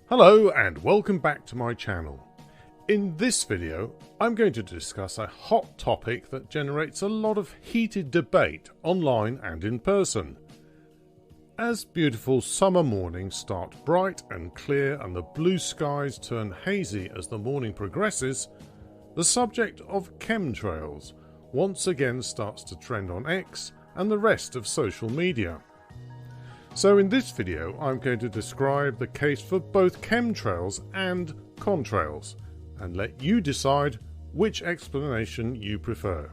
Hello and welcome back to my channel. In this video, I'm going to discuss a hot topic that generates a lot of heated debate online and in person. As beautiful summer mornings start bright and clear and the blue skies turn hazy as the morning progresses, the subject of chemtrails once again starts to trend on X and the rest of social media. So in this video, I'm going to describe the case for both chemtrails and contrails, and let you decide which explanation you prefer.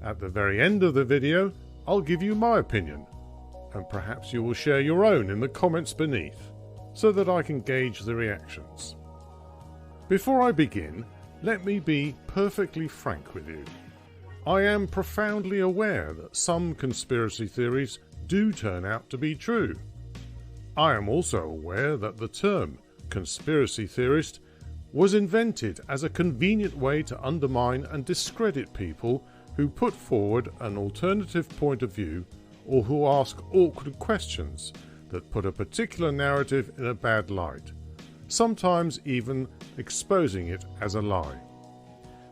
At the very end of the video, I'll give you my opinion, and perhaps you will share your own in the comments beneath, so that I can gauge the reactions. Before I begin, let me be perfectly frank with you. I am profoundly aware that some conspiracy theories do turn out to be true. I am also aware that the term conspiracy theorist was invented as a convenient way to undermine and discredit people who put forward an alternative point of view or who ask awkward questions that put a particular narrative in a bad light, sometimes even exposing it as a lie.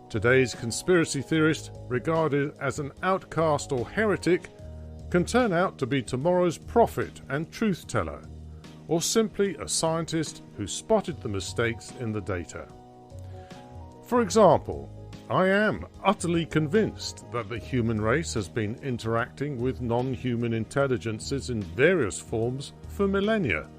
Today's conspiracy theorist, regarded as an outcast or heretic, can turn out to be tomorrow's prophet and truth teller, or simply a scientist who spotted the mistakes in the data. For example, I am utterly convinced that the human race has been interacting with non-human intelligences in various forms for millennia,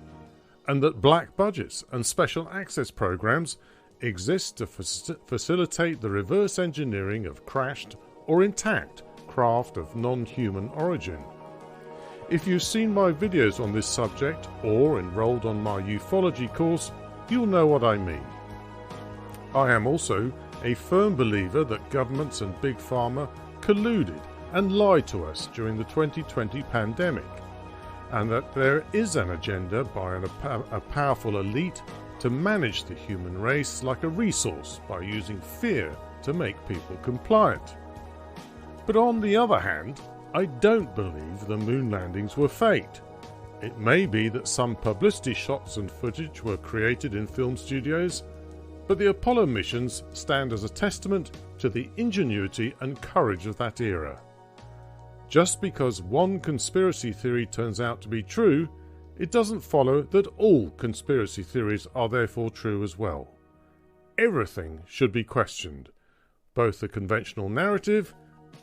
and that black budgets and special access programs exist to facilitate the reverse engineering of crashed or intact craft of non-human origin. If you've seen my videos on this subject or enrolled on my ufology course, you'll know what I mean. I am also a firm believer that governments and big pharma colluded and lied to us during the 2020 pandemic, and that there is an agenda by a powerful elite to manage the human race like a resource by using fear to make people compliant. But on the other hand, I don't believe the moon landings were faked. It may be that some publicity shots and footage were created in film studios, but the Apollo missions stand as a testament to the ingenuity and courage of that era. Just because one conspiracy theory turns out to be true, it doesn't follow that all conspiracy theories are therefore true as well. Everything should be questioned, both the conventional narrative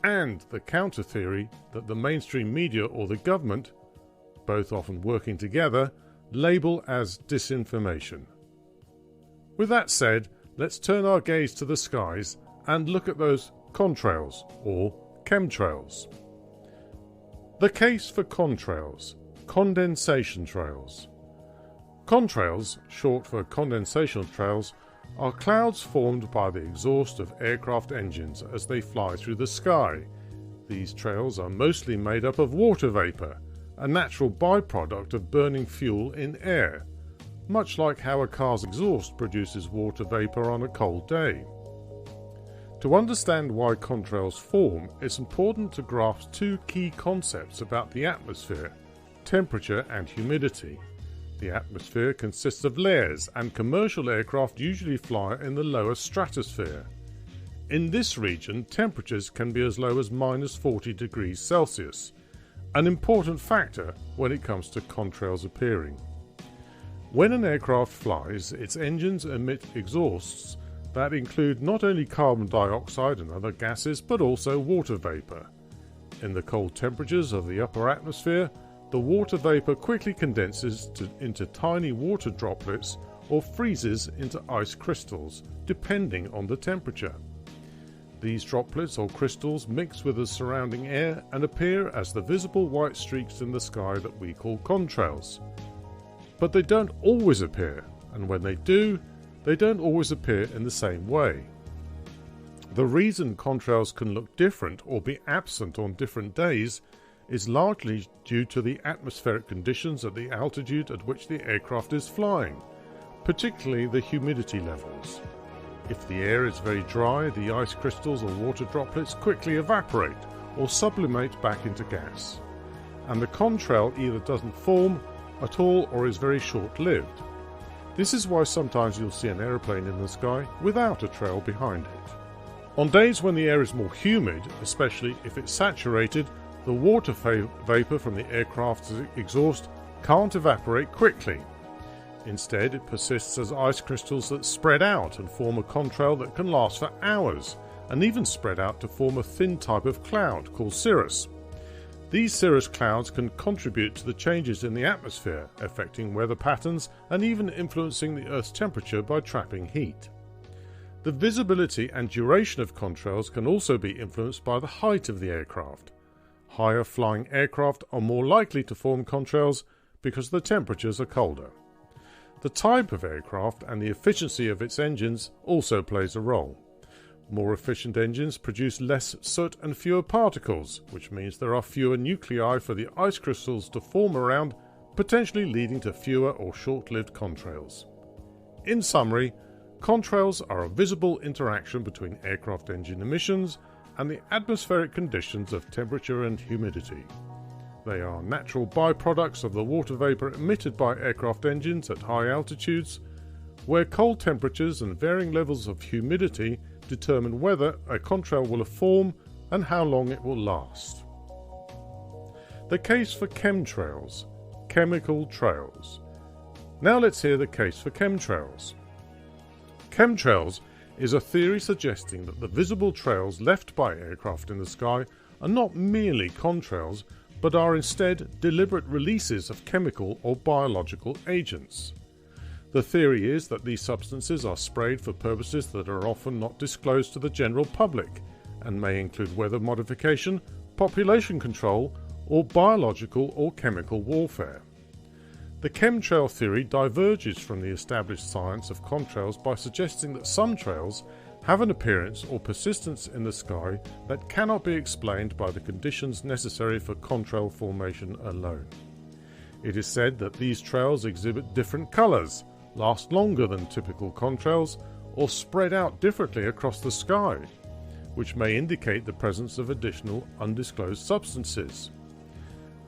and the counter-theory that the mainstream media or the government, both often working together, label as disinformation. With that said, let's turn our gaze to the skies and look at those contrails or chemtrails. The case for contrails, condensation trails. Contrails, short for condensation trails, are clouds formed by the exhaust of aircraft engines as they fly through the sky. These trails are mostly made up of water vapor, a natural byproduct of burning fuel in air, much like how a car's exhaust produces water vapor on a cold day. To understand why contrails form, it's important to grasp two key concepts about the atmosphere: temperature and humidity. The atmosphere consists of layers, and commercial aircraft usually fly in the lower stratosphere. In this region, temperatures can be as low as -40 degrees Celsius, an important factor when it comes to contrails appearing. When an aircraft flies, its engines emit exhausts that include not only carbon dioxide and other gases, but also water vapor. In the cold temperatures of the upper atmosphere, the water vapor quickly condenses into tiny water droplets or freezes into ice crystals, depending on the temperature. These droplets or crystals mix with the surrounding air and appear as the visible white streaks in the sky that we call contrails. But they don't always appear, and when they do, they don't always appear in the same way. The reason contrails can look different or be absent on different days is largely due to the atmospheric conditions at the altitude at which the aircraft is flying, particularly the humidity levels. If the air is very dry, the ice crystals or water droplets quickly evaporate or sublimate back into gas, and the contrail either doesn't form at all or is very short-lived. This is why sometimes you'll see an aeroplane in the sky without a trail behind it. On days when the air is more humid, especially if it's saturated, the water vapour from the aircraft's exhaust can't evaporate quickly. Instead, it persists as ice crystals that spread out and form a contrail that can last for hours, and even spread out to form a thin type of cloud called cirrus. These cirrus clouds can contribute to the changes in the atmosphere, affecting weather patterns and even influencing the Earth's temperature by trapping heat. The visibility and duration of contrails can also be influenced by the height of the aircraft. Higher flying aircraft are more likely to form contrails because the temperatures are colder. The type of aircraft and the efficiency of its engines also plays a role. More efficient engines produce less soot and fewer particles, which means there are fewer nuclei for the ice crystals to form around, potentially leading to fewer or short-lived contrails. In summary, contrails are a visible interaction between aircraft engine emissions and the atmospheric conditions of temperature and humidity. They are natural byproducts of the water vapour emitted by aircraft engines at high altitudes, where cold temperatures and varying levels of humidity determine whether a contrail will form and how long it will last. The case for chemtrails, chemical trails. Now let's hear the case for chemtrails. Chemtrails is a theory suggesting that the visible trails left by aircraft in the sky are not merely contrails, but are instead deliberate releases of chemical or biological agents. The theory is that these substances are sprayed for purposes that are often not disclosed to the general public, and may include weather modification, population control, or biological or chemical warfare. The chemtrail theory diverges from the established science of contrails by suggesting that some trails have an appearance or persistence in the sky that cannot be explained by the conditions necessary for contrail formation alone. It is said that these trails exhibit different colours, last longer than typical contrails, or spread out differently across the sky, which may indicate the presence of additional undisclosed substances.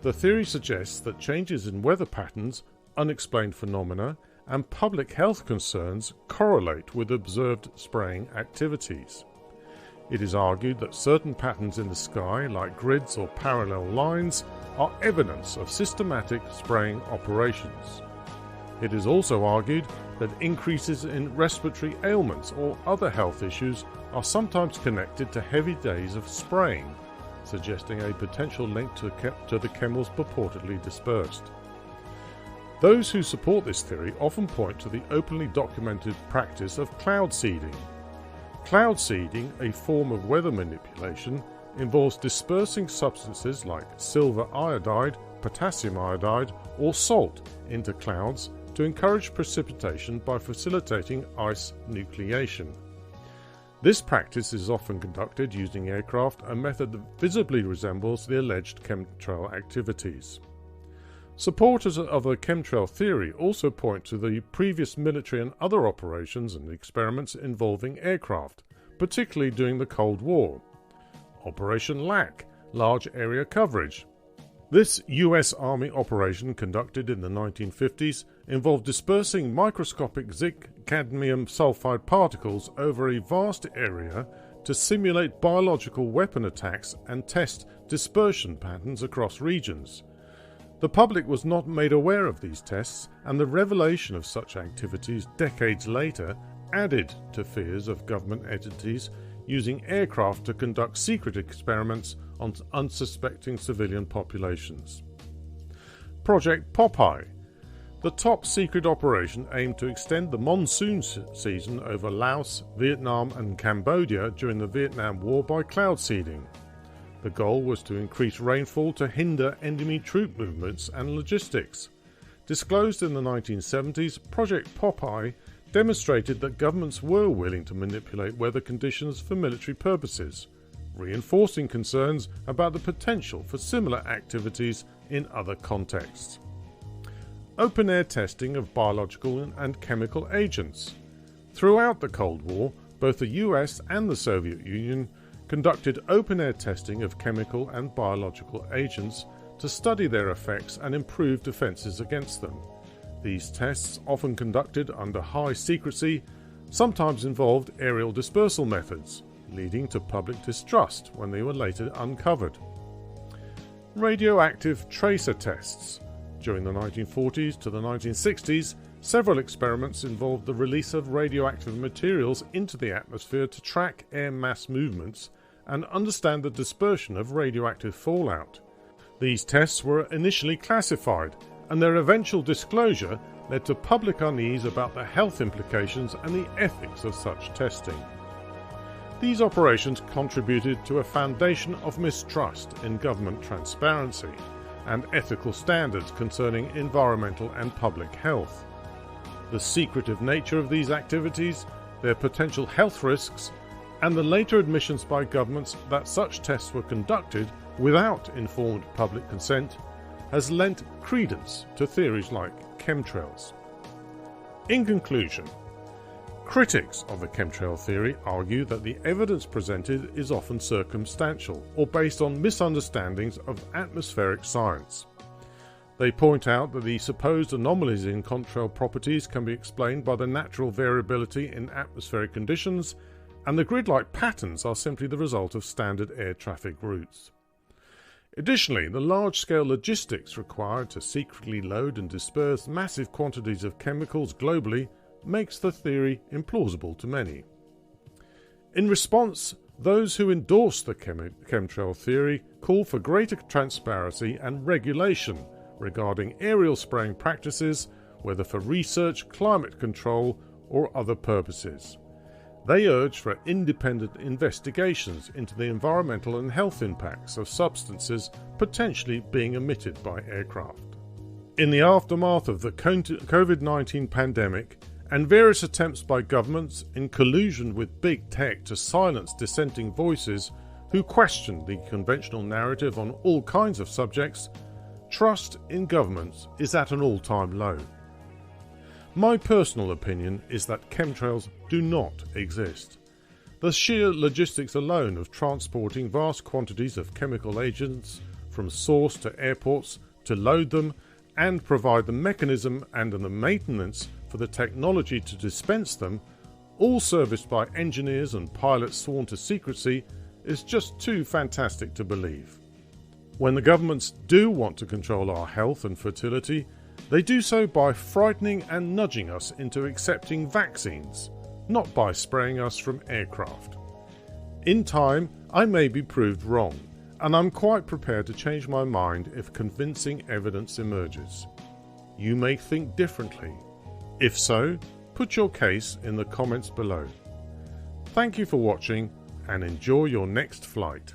The theory suggests that changes in weather patterns, unexplained phenomena, and public health concerns correlate with observed spraying activities. It is argued that certain patterns in the sky, like grids or parallel lines, are evidence of systematic spraying operations. It is also argued that increases in respiratory ailments or other health issues are sometimes connected to heavy days of spraying, suggesting a potential link to the chemicals purportedly dispersed. Those who support this theory often point to the openly documented practice of cloud seeding. Cloud seeding, a form of weather manipulation, involves dispersing substances like silver iodide, potassium iodide, or salt into clouds to encourage precipitation by facilitating ice nucleation. This practice is often conducted using aircraft, a method that visibly resembles the alleged chemtrail activities. Supporters of the chemtrail theory also point to the previous military and other operations and experiments involving aircraft, particularly during the Cold War. Operation LAC, Large Area Coverage. This US Army operation, conducted in the 1950s, involved dispersing microscopic zinc cadmium sulfide particles over a vast area to simulate biological weapon attacks and test dispersion patterns across regions. The public was not made aware of these tests, and the revelation of such activities decades later added to fears of government entities using aircraft to conduct secret experiments on unsuspecting civilian populations. Project Popeye. The top-secret operation aimed to extend the monsoon season over Laos, Vietnam and Cambodia during the Vietnam War by cloud seeding. The goal was to increase rainfall to hinder enemy troop movements and logistics. Disclosed in the 1970s, Project Popeye demonstrated that governments were willing to manipulate weather conditions for military purposes, reinforcing concerns about the potential for similar activities in other contexts. Open-air testing of biological and chemical agents. Throughout the Cold War, both the US and the Soviet Union conducted open-air testing of chemical and biological agents to study their effects and improve defenses against them. These tests, often conducted under high secrecy, sometimes involved aerial dispersal methods, leading to public distrust when they were later uncovered. Radioactive tracer tests. During the 1940s to the 1960s, several experiments involved the release of radioactive materials into the atmosphere to track air mass movements and understand the dispersion of radioactive fallout. These tests were initially classified, and their eventual disclosure led to public unease about the health implications and the ethics of such testing. These operations contributed to a foundation of mistrust in government transparency and ethical standards concerning environmental and public health. The secretive nature of these activities, their potential health risks, and the later admissions by governments that such tests were conducted without informed public consent has lent credence to theories like chemtrails. In conclusion, critics of the chemtrail theory argue that the evidence presented is often circumstantial or based on misunderstandings of atmospheric science. They point out that the supposed anomalies in contrail properties can be explained by the natural variability in atmospheric conditions, and the grid-like patterns are simply the result of standard air traffic routes. Additionally, the large-scale logistics required to secretly load and disperse massive quantities of chemicals globally makes the theory implausible to many. In response, those who endorse the chemtrail theory call for greater transparency and regulation regarding aerial spraying practices, whether for research, climate control, or other purposes. They urge for independent investigations into the environmental and health impacts of substances potentially being emitted by aircraft. In the aftermath of the COVID-19 pandemic and various attempts by governments in collusion with big tech to silence dissenting voices who question the conventional narrative on all kinds of subjects, trust in governments is at an all-time low. My personal opinion is that chemtrails do not exist. The sheer logistics alone of transporting vast quantities of chemical agents from source to airports to load them and provide the mechanism and the maintenance for the technology to dispense them, all serviced by engineers and pilots sworn to secrecy, is just too fantastic to believe. When the governments do want to control our health and fertility, they do so by frightening and nudging us into accepting vaccines, not by spraying us from aircraft. In time, I may be proved wrong, and I'm quite prepared to change my mind if convincing evidence emerges. You may think differently. If so, put your case in the comments below. Thank you for watching, and enjoy your next flight.